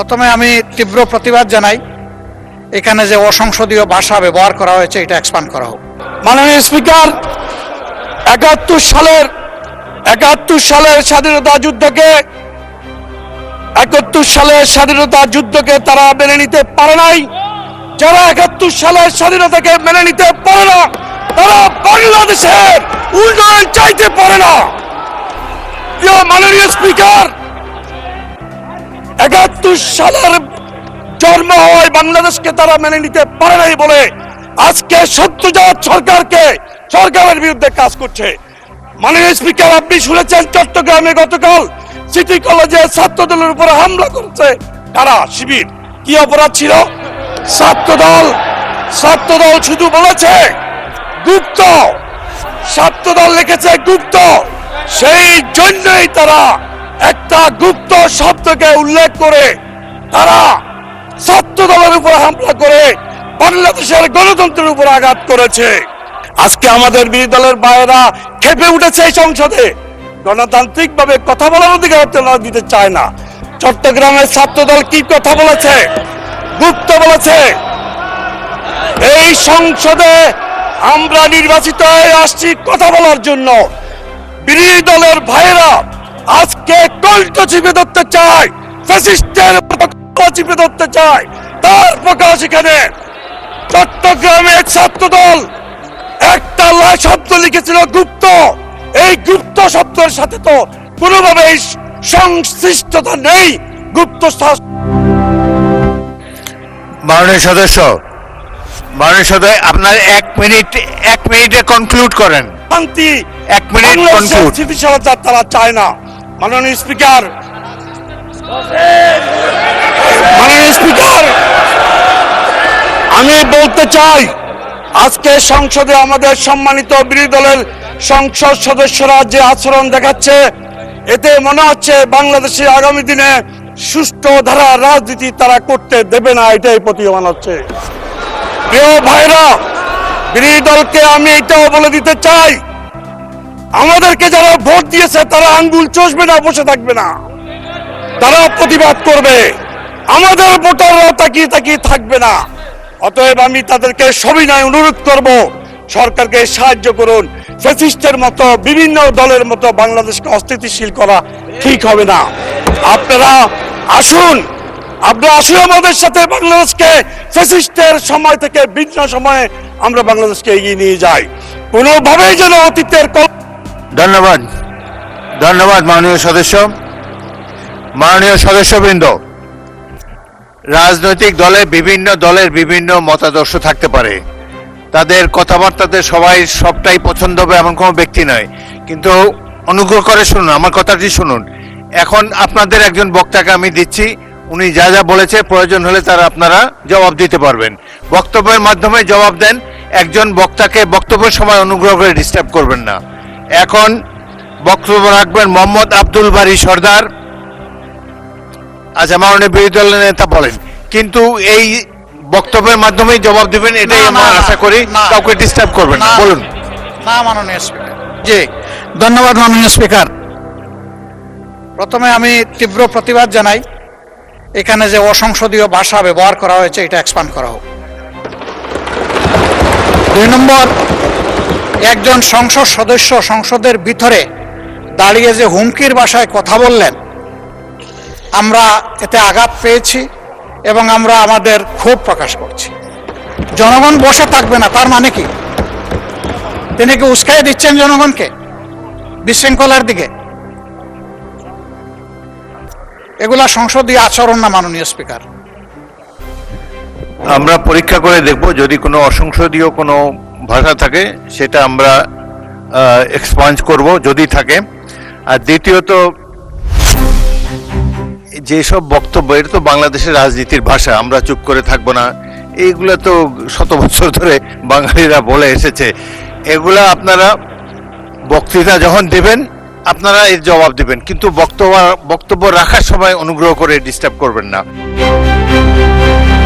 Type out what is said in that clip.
প্রথমে আমি তীব্র প্রতিবাদ জানাই এখানে যে অসংসদীয় ভাষা ব্যবহার করা হয়েছে এটা এক্সপান্ড করা হোক। মাননীয় স্পিকার, 71 সালের স্বাধীনতা যুদ্ধকে তারা মেনে নিতে পারে নাই। যারা 71 সালের স্বাধীনতাকে মেনে নিতে পারে না তারা বাংলাদেশের উন্নয়ন চাইতে পারে না। প্রিয় মাননীয় স্পিকার, 71 সালের জন্ম হওয়ায় বাংলাদেশকে তারা মেনে নিতে পারে নাই বলে আজকে সত্যজাত সরকারের বিরুদ্ধে কাজ করছে। মাননীয় স্পিকার, আপনি শুনেছেন চট্টগ্রামে গতকাল সিটি কলেজে ছাত্রদলের উপর হামলা করেছে কারা? শিবির। কি অপরাধ ছিল? ছাত্রদল শুধু বলেছে গুপ্ত, ছাত্রদল লিখেছে গুপ্ত। সেই জন্যই তারা একটা গুপ্ত শব্দকে উল্লেখ করে তারা ছাত্রদলের উপর হামলা করে বাংলাদেশের গণতন্ত্রের উপর আঘাত করেছে। আজকে আমাদের বিরোধী দলের ভাইয়েরা খেপে উঠেছে এই সংসদে, গণতান্ত্রিক ভাবে কথা বলার অধিকার দিতে চায় না। চট্টগ্রামের ছাত্রদল কি কথা বলেছে? গুপ্ত বলেছে। এই সংসদে আমরা নির্বাচিত হয়ে আসছি কথা বলার জন্য। বিরোধী দলের ভাইয়েরা আজকে কণ্ঠ চিপে ধরতে চায়, ফ্যাসিস্টের চিপে ধরতে চায়। তার প্রকাশ এখানে চট্টগ্রামের ছাত্রদল একটা শব্দ লিখেছিল গুপ্ত। এই গুপ্ত শব্দের সাথে তো কোনোভাবে সংশ্লিষ্টতা নেই। গুপ্ত মাননীয় সদস্য, আপনার এক মিনিটে কনক্লুড করেন। শান্তি 1 মিনিট কনক্লুড। স্থিতিশীলতা তারা চায় না। মাননীয় স্পিকার, আমি বলতে চাই আজকে সংসদে আমাদের সম্মানিত বিরোধী দলের সংসদ সদস্যরা যে আচরণ দেখাচ্ছে, এতে মনে হচ্ছে বাংলাদেশে আগামী দিনে সুষ্ঠু ধারা রাজনীতি তারা করতে দেবে না, এটাই প্রতীয়মান হচ্ছে। প্রিয় ভাইরা, বিরোধী দলকে আমি এটাও বলে দিতে চাই, আমাদেরকে যারা ভোট দিয়েছে তারা আঙ্গুল চষবে না, বসে থাকবে না, তারা প্রতিবাদ করবে। আমাদের ভোটাররা তাকিয়ে থাকবে না। অতএব আমি তাদেরকে সবিনয় অনুরোধ করব, সরকারকে সাহায্য করুন। ফ্যাসিস্টের মতো বিভিন্ন দলের মতো বাংলাদেশকে অস্থিতিশীল করা ঠিক হবে না। আপনারা আসুন আমাদের সাথে বাংলাদেশকে ফ্যাসিস্টের সময় থেকে ভিন্ন সময়ে আমরা বাংলাদেশকে এগিয়ে নিয়ে যাই। কোনোভাবেই যেন অতীতের ধন্যবাদ মাননীয় সদস্যবৃন্দ। রাজনৈতিক বিভিন্ন দলের বিভিন্ন মতাদর্শ থাকতে পারে, তাদের কথাবার্তাতে সবটাই পছন্দ হবে এমন কোনো ব্যক্তি নয়, কিন্তু অনুগ্রহ করে শুনুন, আমার কথাটি শুনুন। এখন আপনাদের একজন বক্তাকে আমি দিচ্ছি, উনি যা যা বলেছে প্রয়োজন হলে তারা আপনারা জবাব দিতে পারবেন। বক্তব্যের মাধ্যমে জবাব দেন। একজন বক্তাকে বক্তব্যের সময় অনুগ্রহ করে ডিস্টার্ব করবেন না। এখন বক্তব্য রাখবেন মোহাম্মদ আব্দুল বারী সর্দার। আচ্ছা, মাননীয় বিরোধী দলের নেতা বলেন, কিন্তু এই বক্তব্যের মাধ্যমেই জবাব দিবেন, এটাই আমরা আশা করি। কাউকে ডিস্টার্ব করবেন না, বলুন। না মাননীয় স্পিকার। জি, ধন্যবাদ মাননীয় স্পিকার। প্রথমে আমি তীব্র প্রতিবাদ জানাই এখানে যে অসংসদীয় ভাষা ব্যবহার করা হয়েছে এটা এক্সপান্ড করা হোক। 2 নম্বর, একজন সংসদ সদস্য সংসদের ভিতরে দাঁড়িয়ে যে হুমকির ভাষায় কথা বললেন, আমরা এতে আঘাত পেয়েছি এবং আমরা আমাদের ক্ষোভ প্রকাশ করছি। জনগণ বসে থাকবে না তার মানে কি? তিনি কি উস্কাই দিচ্ছেন জনগণকে বিশৃঙ্খলার দিকে? এগুলা সংসদীয় আচরণ না মাননীয় স্পিকার। আমরা পরীক্ষা করে দেখব, যদি কোনো অসংসদীয় কোনো ভাষা থাকে সেটা আমরা এক্সপাঞ্জ করব যদি থাকে। আর দ্বিতীয়ত, যেসব বক্তব্য, এটা তো বাংলাদেশের রাজনীতির ভাষা, আমরা চুপ করে থাকবো না। এইগুলা তো শত বছর ধরে বাঙালিরা বলে এসেছে। এগুলা আপনারা বক্তৃতা যখন দেবেন আপনারা এর জবাব দেবেন, কিন্তু বক্তব্য রাখার সময় অনুগ্রহ করে ডিস্টার্ব করবেন না।